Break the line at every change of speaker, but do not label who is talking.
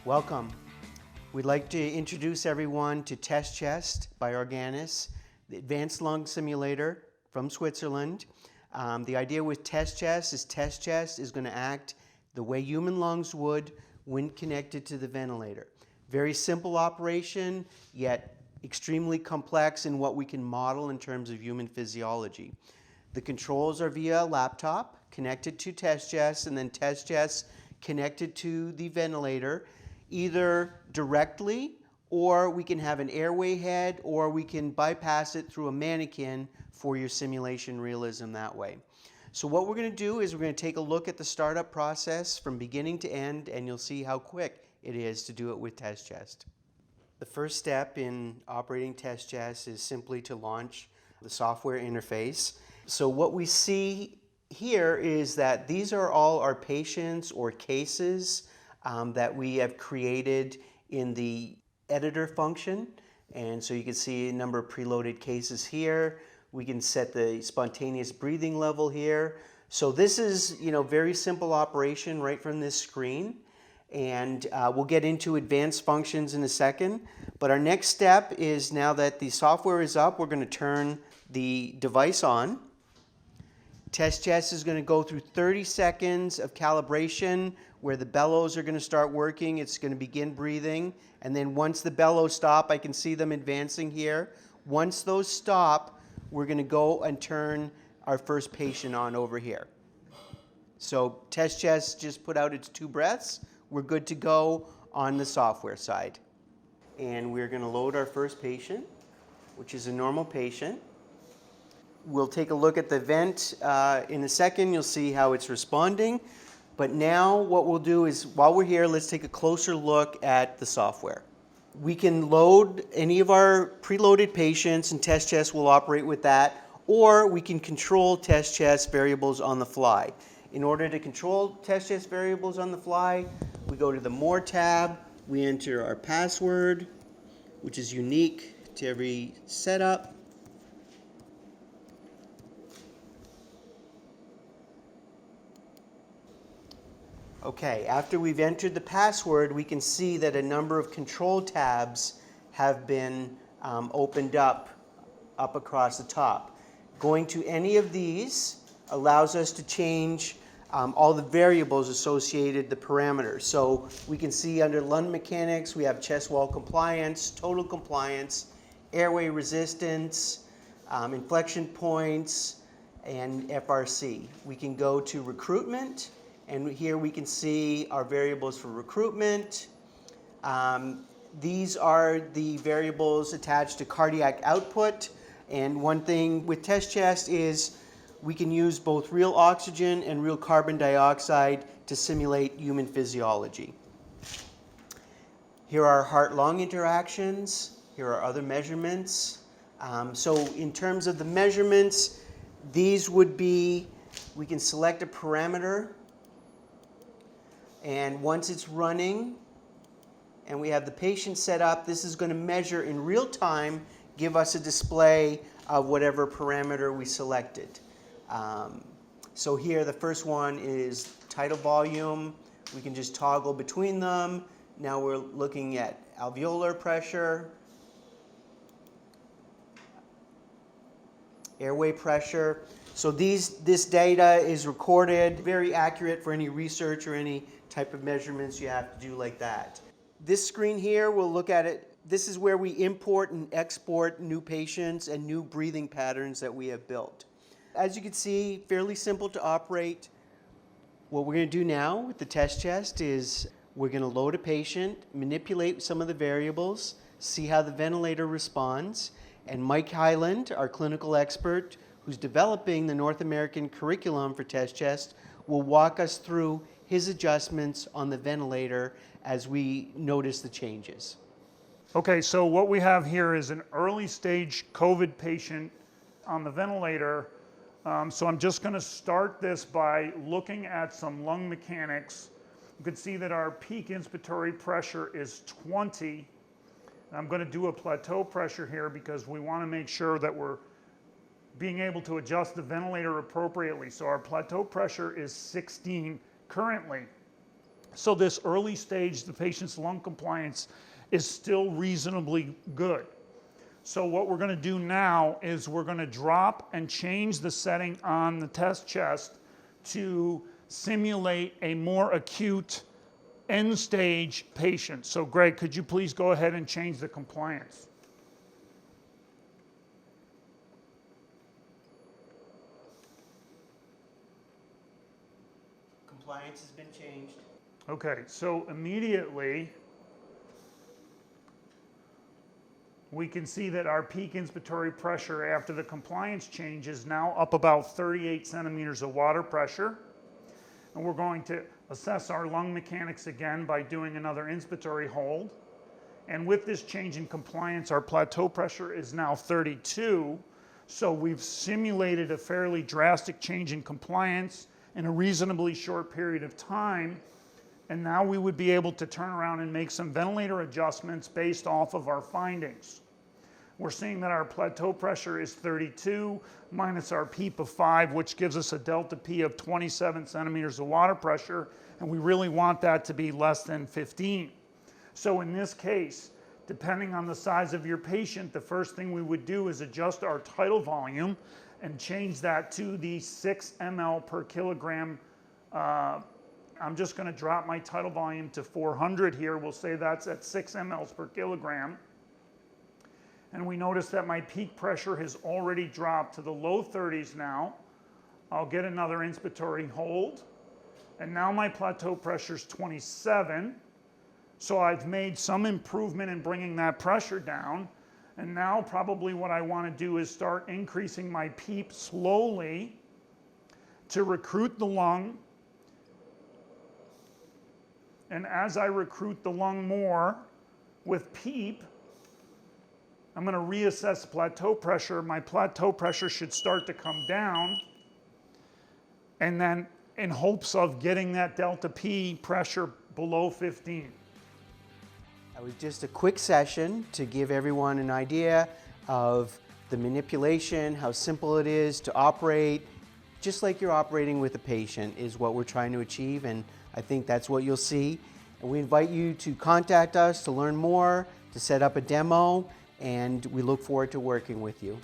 Welcome. We'd like to introduce everyone to TestChest by Organis, the advanced lung simulator from Switzerland. The idea with TestChest is going to act the way human lungs would when connected to the ventilator. Very simple operation, yet extremely complex in what we can model in terms of human physiology. The controls are via a laptop connected to TestChest, and then TestChest connected to the ventilator, either directly, or we can have an airway head, or we can bypass it through a mannequin for your simulation realism that way. So what we're going to do is we're going to take a look at the startup process from beginning to end, and you'll see how quick it is to do it with TestChest. The first step in operating TestChest is simply to launch the software interface. So what we see here is that these are all our patients or cases that we have created in the editor function. And so you can see a number of preloaded cases here. We can set the spontaneous breathing level here. So this is, very simple operation right from this screen. And we'll get into advanced functions in a second. But our next step is, now that the software is up, we're going to turn the device on. TestChest is going to go through 30 seconds of calibration where the bellows are going to start working. It's going to begin breathing. And then once the bellows stop, I can see them advancing here. Once those stop, we're going to go and turn our first patient on over here. So TestChest just put out its 2 breaths. We're good to go on the software side. And we're going to load our first patient, which is a normal patient. We'll take a look at the vent in a second. You'll see how it's responding. But now what we'll do is, while we're here, let's take a closer look at the software. We can load any of our preloaded patients, and TestChest will operate with that, or we can control TestChest variables on the fly. In order to control TestChest variables on the fly, we go to the More tab, we enter our password, which is unique to every setup. Okay, after we've entered the password, we can see that a number of control tabs have been opened up across the top. Going to any of these allows us to change all the variables associated, the parameters. So we can see under lung mechanics, we have chest wall compliance, total compliance, airway resistance, inflection points, and FRC. We can go to recruitment. And here we can see our variables for recruitment. These are the variables attached to cardiac output. And one thing with TestChest is we can use both real oxygen and real carbon dioxide to simulate human physiology. Here are heart-lung interactions. Here are other measurements. So in terms of the measurements, these would be, we can select a parameter. And once it's running and we have the patient set up, this is going to measure in real time, give us a display of whatever parameter we selected. So here the first one is tidal volume. We can just toggle between them. Now we're looking at alveolar pressure, airway pressure. So this data is recorded, very accurate for any research or any type of measurements you have to do like that. This screen here, we'll look at it. This is where we import and export new patients and new breathing patterns that we have built. As you can see, fairly simple to operate. What we're going to do now with the TestChest is we're going to load a patient, manipulate some of the variables, see how the ventilator responds, and Mike Hyland, our clinical expert, who's developing the North American curriculum for TestChest, will walk us through his adjustments on the ventilator as we notice the changes.
Okay, so what we have here is an early stage COVID patient on the ventilator. So I'm just going to start this by looking at some lung mechanics. You can see that our peak inspiratory pressure is 20. I'm going to do a plateau pressure here because we want to make sure that we're being able to adjust the ventilator appropriately. So our plateau pressure is 16 currently. So this early stage, the patient's lung compliance is still reasonably good. So what we're going to do now is we're going to drop and change the setting on the test chest to simulate a more acute end stage patient. So Greg, could you please go ahead and change the compliance?
Compliance has been changed.
Okay, so immediately we can see that our peak inspiratory pressure after the compliance change is now up about 38 centimeters of water pressure. And we're going to assess our lung mechanics again by doing another inspiratory hold. And with this change in compliance, our plateau pressure is now 32. So we've simulated a fairly drastic change in compliance in a reasonably short period of time. And now we would be able to turn around and make some ventilator adjustments based off of our findings. We're seeing that our plateau pressure is 32 minus our PEEP of 5, which gives us a delta P of 27 centimeters of water pressure, and we really want that to be less than 15. So in this case, depending on the size of your patient, the first thing we would do is adjust our tidal volume and change that to the 6 ml per kilogram. I'm just going to drop my tidal volume to 400 here. We'll say that's at 6 mLs per kilogram. And we notice that my peak pressure has already dropped to the low 30s now. I'll get another inspiratory hold. And now my plateau pressure is 27. So I've made some improvement in bringing that pressure down. And now probably what I want to do is start increasing my PEEP slowly to recruit the lung. And as I recruit the lung more with PEEP, I'm going to reassess plateau pressure. My plateau pressure should start to come down. And then in hopes of getting that delta P pressure below 15.
That was just a quick session to give everyone an idea of the manipulation, how simple it is to operate, just like you're operating with a patient is what we're trying to achieve, and I think that's what you'll see. And we invite you to contact us to learn more, to set up a demo, and we look forward to working with you.